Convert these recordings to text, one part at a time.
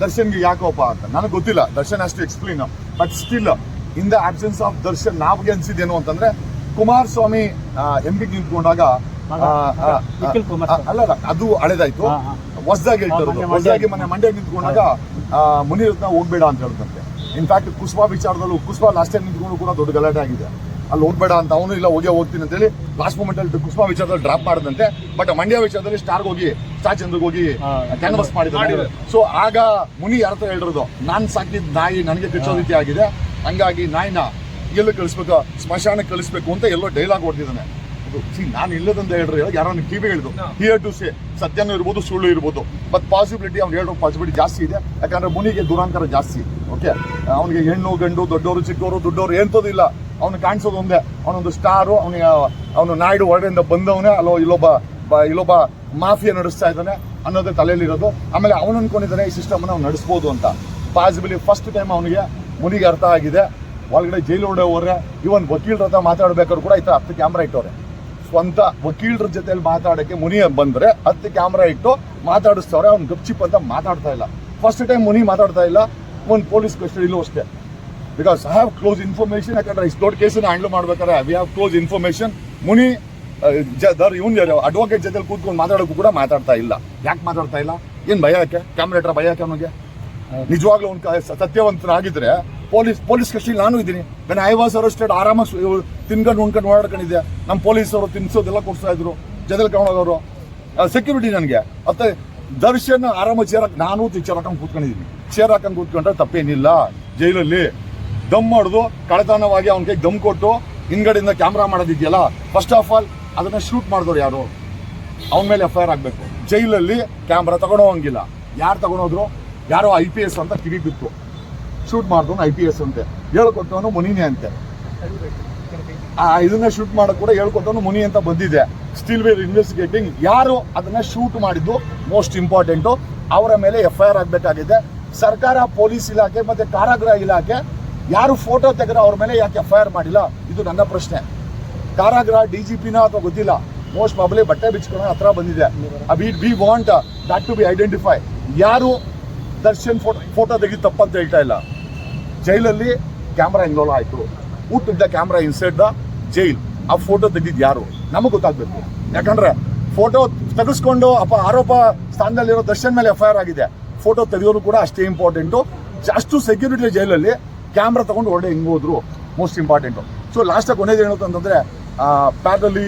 ದರ್ಶನ್ಗೆ ಯಾಕೋಪ ಅಂತ ನನಗೆ ಗೊತ್ತಿಲ್ಲ. ದರ್ಶನ್ ಅಷ್ಟು explain, but still in the absence of Darshan ನಾವ್ಗೆ ಅನ್ಸಿದ್ದೇನು ಅಂತಂದ್ರೆ, ಕುಮಾರಸ್ವಾಮಿ ಎಂಪಿಗೆ ನಿಂತ್ಕೊಂಡಾಗ ಅಲ್ಲ ಅದು ಹಳೆದಾಯ್ತು, ಹೊಸದಾಗಿ ಹೇಳ್ತಿರೋದು. ಹೊಸದಾಗಿ ಮಂಡ್ಯ ನಿಂತ್ಕೊಂಡಾಗ ಮುನಿರತ್ನ ಹೋಗ್ಬೇಡ ಅಂತ ಹೇಳ್ತಂತೆ. ಇನ್ಫ್ಯಾಕ್ಟ್ ಕುಸ್ಬಾ ವಿಚಾರದಲ್ಲೂ, ಕುಸ್ಬಾ ಲಾಸ್ಟ್ ಟೈಮ್ ನಿಂತ್ಕೊಂಡು ಕೂಡ ದೊಡ್ಡ ಗಲಾಟೆ ಆಗಿದೆ. ಅಲ್ಲಿ ಹೋಗ್ಬೇಡ ಅಂತ ಅವನು ಇಲ್ಲ ಹೋಗ್ತೀನಿ ಅಂತ ಹೇಳಿ ಲಾಸ್ಟ್ ಮೂಮೆಂಟ್ ಅಲ್ಲಿ ಕುಸ್ಬಾ ವಿಚಾರದಲ್ಲಿ ಡ್ರಾಪ್ ಮಾಡಿದಂತೆ. ಬಟ್ ಮಂಡ್ಯ ವಿಚಾರದಲ್ಲಿ ಸ್ಟಾರ್ ಚಂದ್ರಿಗೆ ಹೋಗಿ ಕ್ಯಾನ್ವಸ್ ಮಾಡಿದ್ರು. ಸೊ ಆಗ ಮುನಿ ಯಾರ ಹತ್ರ ಹೇಳಿರೋದು, ನಾನ್ ಸಾಕಿದ ನಾಯಿ ನನಗೆ ಕಚ್ಚೋ ರೀತಿ ಆಗಿದೆ, ಹಂಗಾಗಿ ನಾಯಿನ ಎಲ್ಲೋ ಕಳಿಸ್ಬೇಕು, ಸ್ಮಶಾನಕ್ಕೆ ಕಳಿಸ್ಬೇಕು ಅಂತ ಎಲ್ಲೋ ಡೈಲಾಗ್ ಹೊಡೆದಿದ್ದಾನೆ. ನಾನು ಇಲ್ಲದಂತ ಹೇಳ್ರಿ, ಯಾರನ್ನ ಕಿವಿ ಹೇಳಿದ್ರು. ಹಿಯರ್ ಟು ಸೇ ಸತ್ಯನೂ ಇರ್ಬೋದು, ಸುಳ್ಳು ಇರ್ಬೋದು, ಬಟ್ ಪಾಸಿಬಿಲಿಟಿ ಅವ್ನು ಹೇಳೋ ಪಾಸಿಬಿಲಿಟಿ ಜಾಸ್ತಿ ಇದೆ. ಯಾಕಂದ್ರೆ ಮುನಿಗೆ ದುರಾಂಕಾರ ಜಾಸ್ತಿ. ಓಕೆ, ಅವನಿಗೆ ಹೆಣ್ಣು ಗಂಡು, ದೊಡ್ಡವರು ಚಿಕ್ಕವರು, ದುಡ್ಡವರು ಎಂತದಿಲ್ಲ. ಅವ್ನು ಕಾಣಿಸೋದು ಒಂದೇ, ಅವನೊಂದು ಸ್ಟಾರು. ಅವನು ನಾಯ್ಡು ಹೊರಗಡೆಯಿಂದ ಬಂದವನೇ, ಇಲ್ಲೊಬ್ಬ ಮಾಫಿಯಾ ನಡೆಸ್ತಾ ಇದ್ದಾನೆ ಅನ್ನೋದೇ ತಲೆಯಲ್ಲಿರೋದು. ಆಮೇಲೆ ಅವನು ಅನ್ಕೊಂಡಿದ್ದಾನೆ ಈ ಸಿಸ್ಟಮ್ ಅವ್ನು ನಡೆಸ್ಬೋದು ಅಂತ. ಪಾಸಿಬಲಿ ಫಸ್ಟ್ ಟೈಮ್ ಮುನಿಗೆ ಅರ್ಥ ಆಗಿದೆ. ಒಳಗಡೆ ಜೈಲು ಹೊರಗೆ ಇವನ್ ವಕೀಲರ ಹತ್ರ ಮಾತಾಡ್ಬೇಕಾದ್ರು ಕೂಡ ಈ 10 ಕ್ಯಾಮ್ರಾ ಇಟ್ಟವ್ರೆ. ಸ್ವಂತ ವಕೀಲರ ಜೊತೆಲಿ ಮಾತಾಡಕ್ಕೆ ಮುನಿ ಬಂದ್ರೆ 10 ಕ್ಯಾಮ್ರಾ ಇಟ್ಟು ಮಾತಾಡಿಸ್ತವ್ರೆ. ಅವ್ನು ಗಪ್ಚಿಪ್ ಅಂತ ಮಾತಾಡ್ತಾ ಇಲ್ಲ. ಫಸ್ಟ್ ಟೈಮ್ ಮುನಿ ಮಾತಾಡ್ತಾ ಇಲ್ಲ. ಒಂದು ಪೊಲೀಸ್ ಕಸ್ಟಡಿಲೂ ಅಷ್ಟೇ. Because I have close information. ಯಾಕಂದ್ರೆ ಇಷ್ಟು ದೊಡ್ಡ ಕೇಸನ್ನ ಹ್ಯಾಂಡಲ್ ಮಾಡ್ಬೇಕಾದ್ರೆ we have close information. Muni even advocate ಜೊತೆ ಕೂತ್ಕೊಂಡು ಮಾತಾಡೋಕ್ಕೂ ಕೂಡ ಮಾತಾಡ್ತಾ ಇಲ್ಲ. ಯಾಕೆ ಮಾತಾಡ್ತಾ ಇಲ್ಲ? ಏನ್ ಭಯ ಯಾಕೆ? ಕ್ಯಾಮ್ರಾ ಭಯ ಯಾಕೆ ಅವನಿಗೆ? ನಿಜವಾಗ್ಲೂ ಅವ್ನು ಸತ್ಯವಂತನಾಗಿದ್ರೆ ಪೊಲೀಸ್ ಕಸ್ಟಡಿ ನಾನು ಇದ್ದೀನಿ. ನಾನು ಐ ವಾಸ್ ಅರೆಸ್ಟೆಡ್. ಆರಾಮಾಗಿ ತಿನ್ಕೊಂಡು ಉಣ್ಕೊಂಡು ಓಡಾಡ್ಕೊಂಡಿದ್ದೆ. ನಮ್ಮ ಪೊಲೀಸವರು ತಿನ್ಸೋದೆಲ್ಲ ಕೊಡ್ತಾ ಇದ್ರು, ಜೊತೆಲಿ ಕರ್ಕೊಂಡೋಗೋರು. ಸೆಕ್ಯೂರಿಟಿ ನನಗೆ. ಮತ್ತೆ ದರ್ಶನ್ ಆರಾಮಾಗಿ ನಾನು ಚೇರ್ ಹಾಕೊಂಡು ಕೂತ್ಕೊಂಡಿದ್ದೀನಿ. ಚೇರ್ ಹಾಕೊಂಡು ಕೂತ್ಕೊಂಡ್ರೆ ತಪ್ಪೇನಿಲ್ಲ. ಜೈಲಲ್ಲಿ ದಮ್ ಮಾಡುದು ಕಳೆತನವಾಗಿ ಅವನ ಕೈ ದಮ್ ಕೊಟ್ಟು ಹಿಂದ್ಗಡೆಯಿಂದ ಕ್ಯಾಮ್ರಾ ಮಾಡೋದಿದೆಯಲ್ಲ, ಫಸ್ಟ್ ಆಫ್ ಆಲ್ ಅದನ್ನ ಶೂಟ್ ಮಾಡಿದವ್ರು ಯಾರು? ಅವನ ಮೇಲೆ FIR ಆಗಬೇಕು. ಜೈಲಲ್ಲಿ ಕ್ಯಾಮ್ರಾ ತಗೊಂಡೋಗಂಗಿಲ್ಲ. ಯಾರು ತಗೊಂಡೋದ್ರು? ಯಾರೋ IPS ಅಂತ ಕಿವಿ ಬಿತ್ತು. ಶೂಟ್ ಮಾಡಿದವನು IPS ಅಂತೆ, ಹೇಳ್ಕೊಟ್ಟವನು ಮುನಿನೇ ಅಂತೆ. ಇದನ್ನ ಶೂಟ್ ಮಾಡಕ್ ಕೂಡ ಹೇಳ್ಕೊಟ್ಟವನು ಮುನಿ ಅಂತ ಬಂದಿದೆ. Still we're investigating. ಯಾರು ಅದನ್ನ ಶೂಟ್ ಮಾಡಿದ್ದು ಮೋಸ್ಟ್ ಇಂಪಾರ್ಟೆಂಟು. ಅವರ ಮೇಲೆ FIR ಆಗಬೇಕಾಗಿದೆ. ಸರ್ಕಾರ, ಪೊಲೀಸ್ ಇಲಾಖೆ ಮತ್ತೆ ಕಾರಾಗೃಹ ಇಲಾಖೆ ಯಾರು ಫೋಟೋ ತೆಗೆದ್ರೆ ಅವ್ರ ಮೇಲೆ ಯಾಕೆ FIR ಮಾಡಿಲ್ಲ? ಇದು ನನ್ನ ಪ್ರಶ್ನೆ. ಕಾರಾಗೃಹ DGPನ ಅಥವಾ ಗೊತ್ತಿಲ್ಲ, ಮೋಸ್ಟ್ ಪ್ರಾಬಬ್ಲಿ ಬಟ್ಟೆ ಬಿಚ್ಕೊಳ್ಳೋ ಹತ್ರ ಬಂದಿದೆ. We want that to be identify. ಯಾರು ದರ್ಶನ್ ಫೋಟೋ ತೆಗೆದು ತಪ್ಪಂತ ಹೇಳ್ತಾ ಇಲ್ಲ. ಜೈಲಲ್ಲಿ ಕ್ಯಾಮ್ರಾ ಇನ್ವಾಲ್ವ್ ಆಯ್ತು. ಊಟದ ಕ್ಯಾಮ್ರಾ ಇನ್ಸೈಡ್ ದ ಜೈಲ್. ಆ ಫೋಟೋ ತೆಗೆದಿದ್ದು ಯಾರು ನಮಗೆ ಗೊತ್ತಾಗ್ಬೇಕು. ಯಾಕಂದ್ರೆ ಫೋಟೋ ತೆಗೆಸ್ಕೊಂಡು ಆರೋಪ ಸ್ಥಾನದಲ್ಲಿರೋ ದರ್ಶನ್ ಮೇಲೆ FIR ಆಗಿದೆ. ಫೋಟೋ ತೆಗೆಯೋರು ಕೂಡ ಅಷ್ಟೇ ಇಂಪಾರ್ಟೆಂಟು. ಅಷ್ಟು ಸೆಕ್ಯೂರಿಟಿ ಜೈಲಲ್ಲಿ ಕ್ಯಾಮ್ರಾ ತಗೊಂಡು ಹೊರಡೆ ಹೆಂಗ್ ಹೋದ್ರು ಮೋಸ್ಟ್ ಇಂಪಾರ್ಟೆಂಟು. ಸೊ ಲಾಸ್ಟಾಗಿ ಕೊನೆದು ಹೇಳೋದು ಅಂತಂದ್ರೆ, ಪ್ಯಾರಲಿ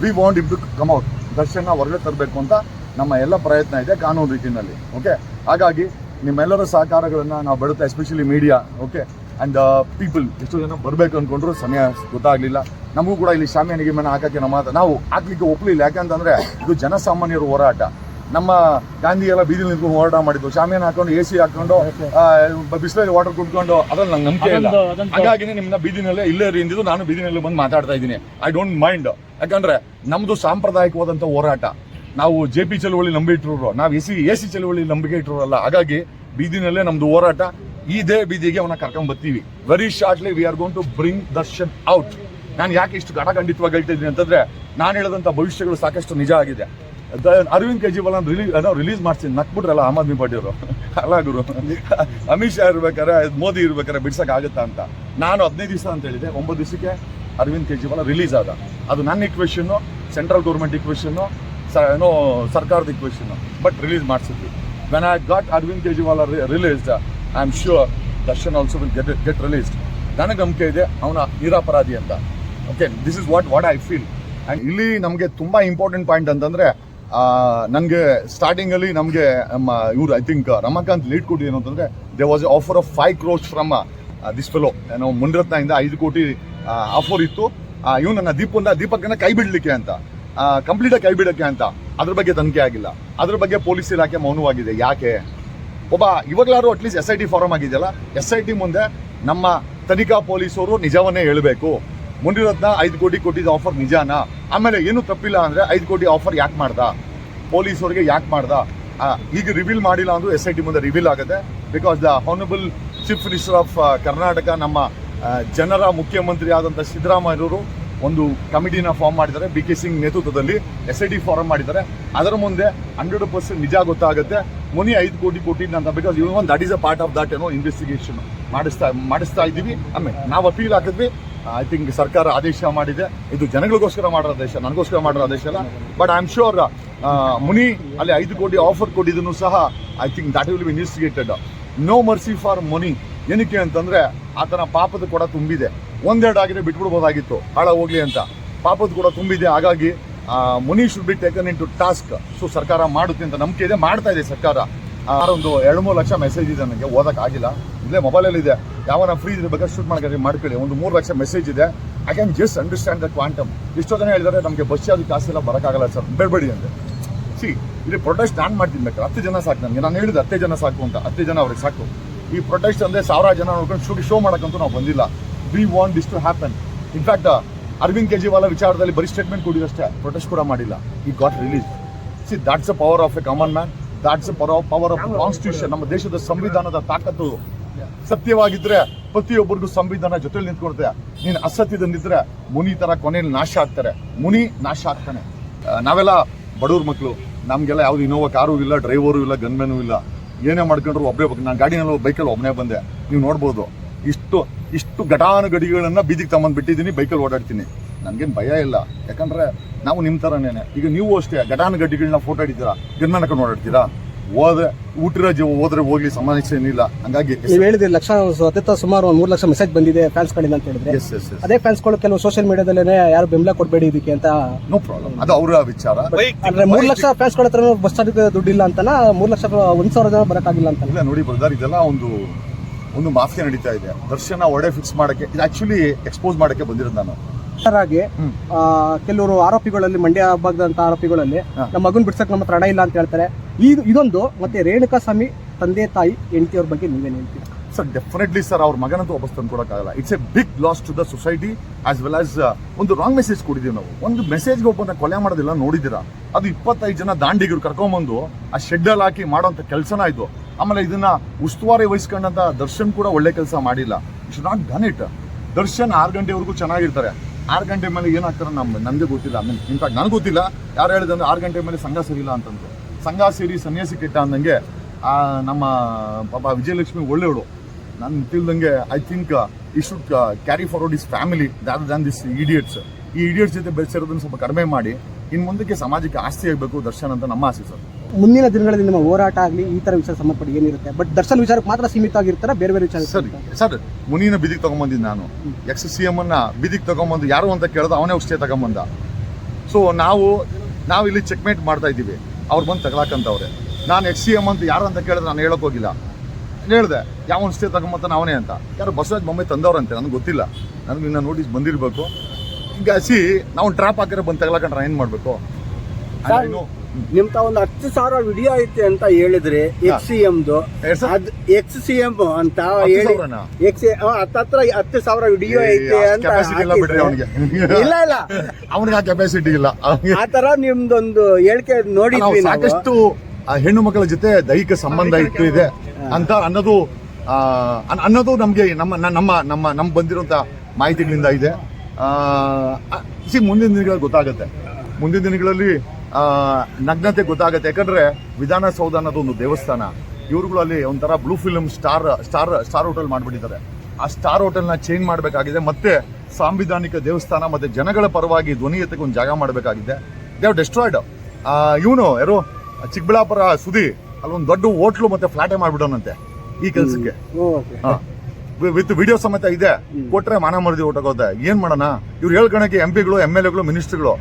we want him to come out. ದರ್ಶನ ಹೊರಗಡೆ ತರಬೇಕು ಅಂತ ನಮ್ಮ ಎಲ್ಲ ಪ್ರಯತ್ನ ಇದೆ ಕಾನೂನು ರೀತಿಯಲ್ಲಿ. ಓಕೆ, ಹಾಗಾಗಿ ನಿಮ್ಮೆಲ್ಲರ ಸಹಕಾರಗಳನ್ನು ನಾವು ಬೇಡುತ್ತಾ, especially media. Okay, and people ಎಷ್ಟು ಜನ ಬರಬೇಕು ಅಂದ್ಕೊಂಡ್ರು ಸಮಯ ಗೊತ್ತಾಗಲಿಲ್ಲ. ನಮಗೂ ಕೂಡ ಇಲ್ಲಿ ಶಾಮಿಯಾನ ಗಿಮಿಯಾನ ಹಾಕೋಕ್ಕೆ ನಾವು ಹಾಕ್ಲಿಕ್ಕೆ ಒಪ್ಪಲಿಲ್ಲ. ಯಾಕಂತಂದರೆ ಇದು ಜನಸಾಮಾನ್ಯರ ಹೋರಾಟ. ನಮ್ಮ ಗಾಂಧಿ ಎಲ್ಲ ಬೀದಿಲಿ ನಿಂತ್ಕೊಂಡು ಹೋರಾಟ ಮಾಡಿದ್ದು. ಶಾಮಿಯಾನ ಹಾಕೊಂಡು AC ಹಾಕೊಂಡು ಬಿಸಿಲಲ್ಲಿ ವಾಟರ್ ಕುಡ್ಕೊಂಡು ಅದ್ರಲ್ಲಿ ನಂಗೆ ನಂಬಿಕೆ ಇಲ್ಲ. ಹಾಗಾಗಿ ನಿಮ್ಮನ್ನ ಬೀದಿನಲ್ಲೇ ಇಲ್ಲೇ ಇಂದಿದ್ದು ನಾನು ಬೀದಿನಲ್ಲಿ ಬಂದು ಮಾತಾಡ್ತಾ ಇದ್ದೀನಿ. I don't mind. ಯಾಕಂದ್ರೆ ನಮ್ಮದು ಸಾಂಪ್ರದಾಯಿಕವಾದಂಥ ಹೋರಾಟ. ನಾವು JP ಚಳುವಳಿ ನಂಬಿಟ್ಟಿರೋರು, ನಾವು AC ಚಳುವಳಿ ನಂಬಿಕೆ ಇಟ್ಟಿರೋರಲ್ಲ. ಹಾಗಾಗಿ ಬೀದಿನಲ್ಲೇ ನಮ್ದು ಹೋರಾಟ. ಇದೇ ಬೀದಿಗೆ ಅವನ್ನ ಕರ್ಕೊಂಡ್ ಬರ್ತೀವಿ. Very shortly we are going to bring Darshan out. ನಾನು ಯಾಕೆ ಇಷ್ಟು ಘಟಖಂಡಿತವಾಗಿ ಹೇಳ್ತಾ ಇದ್ದೀನಿ ಅಂತಂದ್ರೆ, ನಾನು ಹೇಳಿದಂಥ ಭವಿಷ್ಯಗಳು ಸಾಕಷ್ಟು ನಿಜ ಆಗಿದೆ. ಅರವಿಂದ್ ಕೇಜ್ರಿವಾಲ್ ರಿಲೀಸ್ ಮಾಡ್ತೀನಿ. ನಕ್ಬಿಟ್ರಲ್ಲ ಆಮ್ ಆದ್ಮಿ ಪಾರ್ಟಿಯವರು. ಅಲ್ಲ ಗುರು, ಅಮಿತ್ ಶಾ ಇರ್ಬೇಕಾರೆ, ಮೋದಿ ಇರ್ಬೇಕಾರೆ ಬಿಡ್ಸಕ್ ಆಗುತ್ತಾ ಅಂತ. ನಾನು 15 ದಿವಸ ಅಂತ ಹೇಳಿದೆ. 9 ದಿವಸಕ್ಕೆ ಅರವಿಂದ್ ಕೇಜ್ರಿವಾಲ್ ರಿಲೀಸ್ ಆದ. ಅದು ನನ್ನ ಇಕ್ವೇಷನ್ನು, ಸೆಂಟ್ರಲ್ ಗೌರ್ಮೆಂಟ್ ಇಕ್ವೇಷನ್ನು, ಸರ್ಕಾರದ ಇಕ್ವೇಷನ್. ಬಟ್ ರಿಲೀಸ್ ಮಾಡಿಸಿದ್ವಿ. When I got Arvind Kejriwal released, I am sure Darshan also will get released. ನನಗೆ ನಂಬಿಕೆ ಇದೆ ಅವನ ನಿರಪರಾಧಿ ಅಂತ. Okay, this is what I feel. And ಇಲ್ಲಿ ನಮಗೆ ತುಂಬ ಇಂಪಾರ್ಟೆಂಟ್ ಪಾಯಿಂಟ್ ಅಂತಂದರೆ, ನನಗೆ ಸ್ಟಾರ್ಟಿಂಗಲ್ಲಿ ನಮಗೆ ಇವರು ಐ ಥಿಂಕ್ ರಮಾಕಾಂತ್ ಲೀಡ್ ಕೊಟ್ಟು ಏನು ಅಂತಂದರೆ, they was A offer of 5 crores from this fellow. ಏನೋ ಮುನಿರತ್ನದಿಂದ 5 ಕೋಟಿ ಆಫರ್ ಇತ್ತು. ಇವನನ್ನ ದೀಪಕ್ಕನ್ನ ಕೈ ಬಿಡಲಿಕ್ಕೆ ಅಂತ, ಕಂಪ್ಲೀಟಾಗಿ ಕೈ ಬಿಡೋಕ್ಕೆ ಅಂತ. ಅದ್ರ ಬಗ್ಗೆ ತನಿಖೆ ಆಗಿಲ್ಲ. ಅದ್ರ ಬಗ್ಗೆ ಪೊಲೀಸ್ ಇಲಾಖೆ ಮೌನವಾಗಿದೆ. ಯಾಕೆ? ಇವಾಗಲಾರು ಅಟ್ಲೀಸ್ಟ್ SIT ಫಾರಮ್ ಆಗಿದೆಯಲ್ಲ, SIT ಮುಂದೆ ನಮ್ಮ ತನಿಖಾ ಪೊಲೀಸರು ನಿಜವನ್ನೇ ಹೇಳಬೇಕು. ಮುನಿರತ್ನ 5 ಕೋಟಿ ಕೊಟ್ಟಿದ್ದ ಆಫರ್ ನಿಜಾನಾ? ಆಮೇಲೆ ಏನು ತಪ್ಪಿಲ್ಲ ಅಂದರೆ 5 ಕೋಟಿ ಆಫರ್ ಯಾಕೆ ಮಾಡ್ದ? ಪೊಲೀಸರಿಗೆ ಯಾಕೆ ಮಾಡ್ದ? ಈಗ ರಿವೀಲ್ ಮಾಡಿಲ್ಲ ಅಂದರೂ SIT ಮುಂದೆ ರಿವೀಲ್ ಆಗುತ್ತೆ. Because the honourable chief minister of Karnataka, ನಮ್ಮ ಜನರ ಮುಖ್ಯಮಂತ್ರಿ ಆದಂಥ ಸಿದ್ದರಾಮಯ್ಯವರು ಒಂದು ಕಮಿಟಿನ ಫಾರ್ಮ್ ಮಾಡಿದ್ದಾರೆ, ಬಿ ಕೆ ಸಿಂಗ್ ನೇತೃತ್ವದಲ್ಲಿ SIT ಫಾರ್ಮ್ ಮಾಡಿದ್ದಾರೆ. ಅದರ ಮುಂದೆ 100% ನಿಜ ಗೊತ್ತಾಗುತ್ತೆ. ಮುನಿ 5 ಕೋಟಿ ಕೊಟ್ಟಿದ್ದ ಅಂತ, because even that is a part of that investigation ಮಾಡಿಸ್ತಾ ಇದ್ದೀವಿ. ಆಮೇಲೆ ನಾವು ಅಪೀಲ್ ಹಾಕಿದ್ವಿ. ಐ ಥಿಂಕ್ ಸರ್ಕಾರ ಆದೇಶ ಮಾಡಿದೆ. ಇದು ಜನಗಳಿಗೋಸ್ಕರ ಮಾಡೋ ಆದೇಶ, ನನಗೋಸ್ಕರ ಮಾಡೋ ಆದೇಶ ಅಲ್ಲ. But I am sure Muni ಅಲ್ಲಿ 5 ಕೋಟಿ ಆಫರ್ ಕೊಟ್ಟಿದ್ದನ್ನು ಸಹ I think that will be investigated. No mercy for Muni. ಏನಕ್ಕೆ ಅಂತಂದ್ರೆ ಆತನ ಪಾಪದ ಕೂಡ ತುಂಬಿದೆ. ಒಂದೆರಡು ಆಗಿದ್ರೆ ಬಿಟ್ಬಿಡ್ಬೋದಾಗಿತ್ತು, ಹಾಳ ಹೋಗ್ಲಿ ಅಂತ. ಪಾಪದ ಕೂಡ ತುಂಬಿದೆ. ಹಾಗಾಗಿ Muni should be taken in to task. So ಸರ್ಕಾರ ಮಾಡುತ್ತೆ ಅಂತ ನಂಬಿಕೆ ಇದೆ, ಮಾಡ್ತಾ ಇದೆ ಸರ್ಕಾರ. ಒಂದು 2-3 ಲಕ್ಷ ಮೆಸೇಜ್ ಇದೆ, ನನಗೆ ಓದಕ್ಕಾಗಿಲ್ಲ, ಇಲ್ಲೇ ಮೊಬೈಲಲ್ಲಿ ಇದೆ. ಯಾವನ ಫ್ರೀ ಇದ್ರೆ ಬೇಕಾದ್ರೆ ಶೂಟ್ ಮಾಡ್ಕೊಳ್ಳಿ. ಒಂದು 3 ಲಕ್ಷ ಮೆಸೇಜ್ ಇದೆ. I can just understand the quantum. ಇಷ್ಟೋ ಜನ ಹೇಳಿದರೆ ನಮಗೆ ಬಸ್ ಚಾರ್ಜ್ ಕಾಸೆಲ್ಲ ಬರೋಕ್ಕಾಗಲ್ಲ ಸರ್, ಬೇಡಬೇಡಿ ಅಂತ. ಇಲ್ಲಿ ಪ್ರೊಟೆಸ್ಟ್ ನಾನು ಮಾಡ್ತೀನಿ ಬೇಕಾದ್ರೆ 10 ಜನ ಸಾಕು ನನಗೆ. ನಾನು ಹೇಳಿದೆ 10 ಜನ ಸಾಕು ಅಂತ, 10 ಜನ ಅವ್ರಿಗೆ ಸಾಕು. ಈ ಪ್ರೊಟೆಸ್ಟ್ ಅಂದರೆ 1000 ಜನ ನೋಡ್ಕೊಂಡು ಶೋ ಮಾಡೋಕ್ಕಂತೂ ನಾವು ಬಂದಿಲ್ಲ. We want this to happen. In fact Arvind Kejriwal ವಿಚಾರದಲ್ಲಿ ಬರೀ ಸ್ಟೇಟ್ಮೆಂಟ್ ಕೊಡಿದಷ್ಟೇ, ಪ್ರೊಟೆಸ್ಟ್ ಕೂಡ ಮಾಡಿಲ್ಲ. He got release. That's a power of a common man. That's a power of constitution. ನಮ್ಮ ದೇಶದ ಸಂವಿಧಾನದ ತಾಕತ್ತು. ಸತ್ಯವಾಗಿದ್ರೆ ಪ್ರತಿಯೊಬ್ಬರಿಗೂ ಸಂವಿಧಾನ ಜೊತೆಲಿ ನಿಂತ್ಕೊಡ್ತೆ. ನೀನು ಅಸತ್ಯದಿಂದಿದ್ರೆ ಮುನಿ ತರ ಕೊನೆಯಲ್ಲಿ ನಾಶ ಆಗ್ತಾರೆ. ಮುನಿ ನಾಶ ಆಗ್ತಾನೆ. ನಾವೆಲ್ಲ ಬಡವ್ರ ಮಕ್ಕಳು, ನಮಗೆಲ್ಲ ಯಾವ್ದು ಇನೋವಾ ಕಾರು ಇಲ್ಲ, ಡ್ರೈವರು ಇಲ್ಲ, ಗನ್ಮೆನೂ ಇಲ್ಲ. ಏನೇ ಮಾಡ್ಕೊಂಡ್ರು ಒಬ್ಬರೇ ಬೇಕು. ನಾನು ಗಾಡಿನಲ್ಲಿ ಬೈಕಲ್ಲಿ ಒಬ್ಬನೇ ಬಂದೆ. ನೀವು ನೋಡ್ಬೋದು ಇಷ್ಟು ಘಟಾನುಘಟಿಗಳನ್ನ ಬೀದಿಗೆ ತಗೊಂಡ್ಬಿಟ್ಟಿದ್ದೀನಿ, ಬೈಕಲ್ಲಿ ಓಡಾಡ್ತೀನಿ. ನನಗೇನು ಭಯ ಇಲ್ಲ, ಯಾಕಂದ್ರೆ ನಾವು ನಿಮ್ಮ ಥರನೇನೆ. ಈಗ ನೀವು ಅಷ್ಟೇ ಘಟಾನುಘಟಿಗಳನ್ನ ಫೋಟೋ ಹಿಡಿತೀರಾ, ಗನ್ಮನ್ ಹಾಕೊಂಡು ಓಡಾಡ್ತೀರಾ. ಊಟಿರೋ ಜೀವ ಹೋದ್ರೆ ಹೋಗ್ಲಿ, ಸಮಸ್ಯೆ ಏನಿಲ್ಲ. ಹಂಗಾಗಿ ನೀವು ಹೇಳಿದ್ರಿ ಸುಮಾರು 3 ಲಕ್ಷ ಮೆಸೇಜ್ ಬಂದಿದೆ ಫ್ಯಾನ್ಸ್ ಗಳಿಂದ ಅಂತ ಹೇಳಿದ್ರೆ, ಅದೇ ಫ್ಯಾನ್ಸ್ಗಳು ಕೆಲವು ಸೋಷಿಯಲ್ ಮೀಡಿಯಾದಲ್ಲೇ ಯಾರು ಬೆಂಬಲ ಕೊಡಬೇಡಿ ಇದಕ್ಕೆ ಅಂತ. ನೋ ಪ್ರಾಬ್ಲಮ್, ಅದು ಅವರ ವಿಚಾರ. ಅಂದ್ರೆ 3 ಲಕ್ಷ ಫ್ಯಾನ್ಸ್ಗಳ ಹತ್ರ ಬಸ್ ಚಾರ್ಜ್ ದುಡ್ಡಿಲ್ಲ ಅಂತನಾ, 3 ಲಕ್ಷ 1,000 ಜನ ಬರಕ್ಕಾಗಿಲ್ಲ ಅಂತ. ಇಲ್ಲ ನೋಡಿ ಬ್ರದರ್, ಇದೆಲ್ಲ ಒಂದು ಮಾಫಿಯಾ ನಡೀತಾ ಇದೆ. ದರ್ಶನ ಒಡೆ ಫಿಕ್ಸ್ ಮಾಡಕ್ಕೆ, ಇದು ಆಕ್ಚುಲಿ ಎಕ್ಸ್ಪೋಸ್ ಮಾಡಕ್ಕೆ ಬಂದಿರೋದು ನಾನು. ಹಾಗೆ ಕೆಲವರು ಆರೋಪಿಗಳಲ್ಲಿ, ಮಂಡ್ಯ ಭಾಗದಂತ ಆರೋಪಿಗಳಲ್ಲಿ ನಮ್ಮ ಮಗನ್ ಬಿಡ್ಸಕ್ ನಮ್ಮ ಹತ್ರ ಹಣ ಇಲ್ಲ ಅಂತ ಹೇಳ್ತಾರೆ. ಇದೊಂದು ಮತ್ತೆ ರೇಣುಕಾ ಸ್ವಾಮಿ ತಂದೆ ತಾಯಿ ಹೆಂಡತಿಯವ್ರ ಬಗ್ಗೆ ನೀವೇನು ಹೇಳ್ತೀರಾ ಸರ್? ಡೆಫಿನೆಟ್ಲಿ ಸರ್, ಅವ್ರ ಮಗನಂತೂ ವಾಪಸ್ ತಂದು ಕೊಡೋಕ್ಕಾಗಲ್ಲ. It's a big loss to the society as well as ಒಂದು ರಾಂಗ್ ಮೆಸೇಜ್ ಕೊಡಿದೀವಿ ನಾವು. ಒಂದು ಮೆಸೇಜ್ಗೆ ಒಬ್ಬನ ಕೊಲೆ ಮಾಡೋದಿಲ್ಲ ನೋಡಿದ್ದೀರಾ? ಅದು 25 ಜನ ದಾಂಡಿಗರು ಕರ್ಕೊಂಡ್ಬಂದು ಆ ಶೆಡ್ಡಲ್ಲಿ ಹಾಕಿ ಮಾಡೋಂಥ ಕೆಲಸನ ಇದು. ಆಮೇಲೆ ಇದನ್ನ ಉಸ್ತುವಾರಿ ವಹಿಸ್ಕೊಂಡಂತ ದರ್ಶನ್ ಕೂಡ ಒಳ್ಳೆ ಕೆಲಸ ಮಾಡಿಲ್ಲ. You should not done it. Darshan 6 ಗಂಟೆವರೆಗೂ ಚೆನ್ನಾಗಿರ್ತಾರೆ. 6 ಗಂಟೆ ಮೇಲೆ ಏನಾಗ್ತಾರೆ ನನಗೆ ಗೊತ್ತಿಲ್ಲ. ಇನ್ಫ್ಯಾಕ್ಟ್ ನನಗೆ ಗೊತ್ತಿಲ್ಲ. ಯಾರು ಹೇಳಿದಂದ್ರೆ 6 ಗಂಟೆ ಮೇಲೆ ಸಂಘ ಸೇರಿಲ್ಲ ಅಂತಂದ್ರು. ಸಂಘ ಸೇರಿ ಸನ್ಯಾಸಿ ಕೆಟ್ಟ ಅಂದಂಗೆ ನಮ್ಮ ಪಾಪ ವಿಜಯಲಕ್ಷ್ಮಿ ಒಳ್ಳೆಯವಳು. ನಾನು ತಿಳಿದಂಗೆ I think he should carry forward his family rather than this idiots. ಈ ಇಡಿಯಟ್ಸ್ ಜೊತೆ ಬೆಳೆಸಿರೋದನ್ನು ಸ್ವಲ್ಪ ಕಡಿಮೆ ಮಾಡಿ ಇನ್ನು ಮುಂದಕ್ಕೆ ಸಮಾಜಕ್ಕೆ ಆಸ್ತಿ ಆಗಬೇಕು ದರ್ಶನ್ ಅಂತ ನಮ್ಮ ಆಸೆ ಸರ್. ಮುಂದಿನ ದಿನಗಳಲ್ಲಿ ನಿಮ್ಮ ಹೋರಾಟ ಆಗಲಿ ಈ ತರ ವಿಚಾರ ಸಂಬಂಧಪಟ್ಟ ಏನಿರುತ್ತೆ, ಬಟ್ ದರ್ಶನ್ ವಿಚಾರಕ್ಕೆ ಮಾತ್ರ ಸೀಮಿತ ಆಗಿರ್ತಾರೆ, ಬೇರೆ ಬೇರೆ ವಿಚಾರ ಸರ್ ಮುನಿನ ಬಿದಿಗೆ ತಗೊಂಬಂದಿದ್ದು ನಾನು. ex-CM ಅನ್ನ ಬಿದಿಗೆ ತಗೊಂಬಂದು ಯಾರು ಅಂತ ಕೇಳಿದ ಅವನೇ ಔಷಧಿ ತಗೊಂಬಂದ. ಸೊ ನಾವು ಇಲ್ಲಿ ಚೆಕ್ಮೇಟ್ ಮಾಡ್ತಾ ಇದ್ದೀವಿ. ಅವ್ರು ಬಂದು ತಗೊಳಕಂತವ್ರೆ. ನಾನು ex-CM ಅಂತ ಯಾರು ಅಂತ ಕೇಳಿದ್ರೆ ನಾನು ಹೇಳಕ್ ಹೋಗಿಲ್ಲ. ಹೇಳಿದೆ ಯಾವ ಔಷಧಿ ತಗೊಂಬಂತಾನೆ ಅವನೇ ಅಂತ. ಯಾರು ಬಸವರಾಜ್ ಬೊಮ್ಮೆ ತಂದವ್ರಂತೆ, ನನಗೆ ಗೊತ್ತಿಲ್ಲ. ನನಗೆ ಇನ್ನ ನೋಟಿಸ್ ಬಂದಿರಬೇಕು. ಈಗ ನಾವು ಟ್ರಾಪ್ ಹಾಕಿದ್ರೆ ಬಂದು ತಗೊಳಕಂಡ್ರೆ ಏನು ಮಾಡಬೇಕು? ನಿಮ್ತ ಒಂದು 10,000 ವಿಡಿಯೋ ಐತೆ ಅಂತ ಹೇಳಿದ್ರೆ ex-CMದು, ex-CM ಅಂತ ಹೇಳಿ ಹತ್ತತ್ರ 10,000 ವಿಡಿಯೋ ಐತೆ ಅಂತ ಇಲ್ಲ ಅವನಿಗೆ ಆ ಕೆಪಾಸಿಟಿ ಇಲ್ಲ. ಆತರ ನಿಮ್ದೊಂದು ಹೇಳಿಕೆ ನೋಡಿದ್ವಿ. ಸಾಕಷ್ಟು ಹೆಣ್ಣು ಮಕ್ಕಳ ಜೊತೆ ದೈಹಿಕ ಸಂಬಂಧ ಇದೆ ಅಂತ ಅನ್ನೋದು ನಮ್ಗೆ ನಮ್ಮ ಬಂದಿರುವಂತ ಮಾಹಿತಿಗಳಿಂದ ಇದೆ. ಮುಂದಿನ ದಿನಗಳಲ್ಲಿ ಗೊತ್ತಾಗುತ್ತೆ. ಮುಂದಿನ ದಿನಗಳಲ್ಲಿ ನಗ್ನತೆ ಗೊತ್ತಾಗುತ್ತೆ. ಯಾಕಂದ್ರೆ ವಿಧಾನಸೌಧ ಅನ್ನೋದು ಒಂದು ದೇವಸ್ಥಾನ. ಇವ್ರುಗಳಲ್ಲಿ ಒಂಥರ ಬ್ಲೂ ಫಿಲ್ಮ್ ಸ್ಟಾರ್ ಹೋಟೆಲ್ ಮಾಡ್ಬಿಟ್ಟಿದ್ದಾರೆ. ಆ ಸ್ಟಾರ್ ಹೋಟೆಲ್ನ ಚೇಂಜ್ ಮಾಡಬೇಕಾಗಿದೆ. ಮತ್ತೆ ಸಾಂವಿಧಾನಿಕ ದೇವಸ್ಥಾನ ಮತ್ತೆ ಜನಗಳ ಪರವಾಗಿ ಧ್ವನಿ ಎತ್ತಕ್ಕೆ ಒಂದು ಜಾಗ ಮಾಡಬೇಕಾಗಿದೆ. They have destroyed. ಇವನು ಯಾರು ಚಿಕ್ಕಬಳ್ಳಾಪುರ ಸುದಿ ಅಲ್ಲೊಂದು ದೊಡ್ಡ ಹೋಟ್ಲು ಮತ್ತೆ ಫ್ಲಾಟೇ ಮಾಡ್ಬಿಡೋನಂತೆ ಈ ಕೆಲಸಕ್ಕೆ. ವಿತ್ ವಿಡಿಯೋ ಸಮೇತ ಇದೆ. ಕೊಟ್ರೆ ಮಾನ ಮರ್ದಿ ಹೊಟ್ಟೋಗುತ್ತೆ. ಏನ್ ಮಾಡೋಣ? ಇವ್ರು ಹೇಳ್ಕೊಳಕ್ಕೆ MP ಗಳು MLA ಗಳು ಮಿನಿಸ್ಟರ್ಗಳು